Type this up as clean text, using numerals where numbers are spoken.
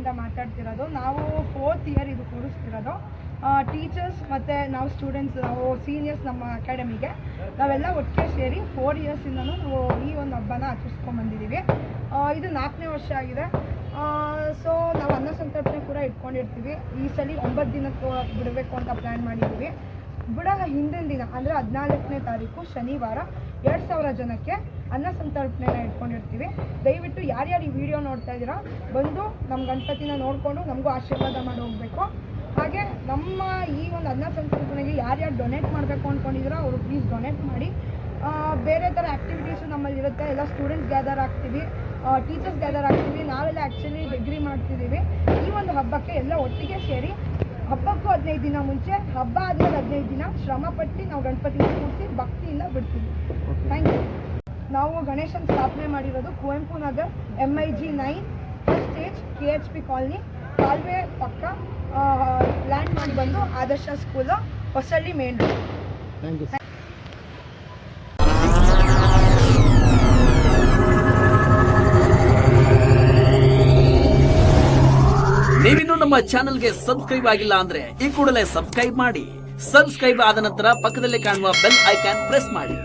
ಇಂದ ಮಾತಾಡ್ತಿರೋದು. ನಾವು 4th ಇಯರ್ ಇದು ಕೂರಿಸ್ತಿರೋದು. ಟೀಚರ್ಸ್ ಮತ್ತು ನಾವು ಸ್ಟೂಡೆಂಟ್ಸ್, ನಾವು ಸೀನಿಯರ್ಸ್ ನಮ್ಮ ಅಕಾಡೆಮಿಗೆ ನಾವೆಲ್ಲ ಒಟ್ಟಿಗೆ ಸೇರಿ 4 ಇಯರ್ಸಿಂದನೂ ನಾವು ಈ ಒಂದು ಹಬ್ಬನ ಆಚರಿಸ್ಕೊಂಡ್ಬಂದಿದ್ದೀವಿ. ಇದು 4ನೇ ವರ್ಷ ಆಗಿದೆ. ಸೊ ನಾವು ಅನ್ನ ಸಂತರ್ಪಣೆ ಕೂಡ ಇಟ್ಕೊಂಡಿರ್ತೀವಿ. ಈ ಸಲ 9 ದಿನಕ್ಕೆ ಬಿಡಬೇಕು ಅಂತ ಪ್ಲ್ಯಾನ್ ಮಾಡಿದ್ದೀವಿ. ಬಿಡೋಲ್ಲ ಹಿಂದಿನ ದಿನ ಅಂದರೆ 14ನೇ ತಾರೀಕು ಶನಿವಾರ 2000 ಜನಕ್ಕೆ ಅನ್ನ ಸಂತರ್ಪಣೆನ ಇಟ್ಕೊಂಡಿರ್ತೀವಿ. ದಯವಿಟ್ಟು ಯಾರ್ಯಾರು ಈ ವಿಡಿಯೋ ನೋಡ್ತಾ ಇದ್ದೀರಾ ಬಂದು ನಮ್ಮ ಗಣಪತಿನ ನೋಡಿಕೊಂಡು ನಮಗೂ ಆಶೀರ್ವಾದ ಮಾಡಿ ಹೋಗಬೇಕು. ಹಾಗೆ ನಮ್ಮ ಈ ಒಂದು ಅನ್ನ ಸಂತರ್ಪಣೆಗೆ ಯಾರ್ಯಾರು ಡೊನೇಟ್ ಮಾಡಬೇಕು ಅಂದ್ಕೊಂಡಿದ್ದೀರೋ ಅವರು ಪ್ಲೀಸ್ ಡೊನೇಟ್ ಮಾಡಿ. ಬೇರೆ ಥರ ಆ್ಯಕ್ಟಿವಿಟೀಸು ನಮ್ಮಲ್ಲಿ ಇರುತ್ತೆ. ಎಲ್ಲ ಸ್ಟೂಡೆಂಟ್ಸ್ ಗ್ಯಾದರ್ ಆಗ್ತೀವಿ, ಟೀಚರ್ಸ್ ಗ್ಯಾದರ್ ಆಗ್ತೀವಿ. ನಾವೆಲ್ಲ ಆ್ಯಕ್ಚುಲಿ ಡಿಗ್ರಿ ಮಾಡ್ತಿದ್ದೀವಿ. ಈ ಒಂದು ಹಬ್ಬಕ್ಕೆ ಎಲ್ಲ ಒಟ್ಟಿಗೆ ಸೇರಿ ಹಬ್ಬಕ್ಕೂ 15 ದಿನ ಮುಂಚೆ, ಹಬ್ಬ ಆದಮೇಲೆ 15 ದಿನ ಶ್ರಮಪಟ್ಟು ನಾವು ಗಣಪತಿನ ಕೂರಿಸಿ ಭಕ್ತಿಯಿಂದ ಬಿಡ್ತೀವಿ. Thank you. ನಾವು ಗಣೇಶನ ಸ್ಥಾಪನೆ ಮಾಡಿರೋದು Kuvempu Nagar MIG 9 first stage KHP colony ಕಾಲುವೆ ಪಕ್ಕ ಲ್ಯಾಂಡ್ ಮಾಡಿ ಬಂದು Adarsh school Hosalli main road. Thank you. ನೀವಿನ್ನೂ ನಮ್ಮ ಚಾನೆಲ್ಗೆ ಸಬ್ಸ್ಕ್ರೈಬ್ ಆಗಿಲ್ಲ ಅಂದ್ರೆ ಈ ಕೂಡಲೇ ಸಬ್ಸ್ಕ್ರೈಬ್ ಮಾಡಿ. ಸಬ್ಸ್ಕ್ರೈಬ್ ಆದ ನಂತರ ಪಕ್ಕದಲ್ಲಿ ಕಾಣುವ ಬೆಲ್ ಐಕಾನ್ ಪ್ರೆಸ್ ಮಾಡಿ.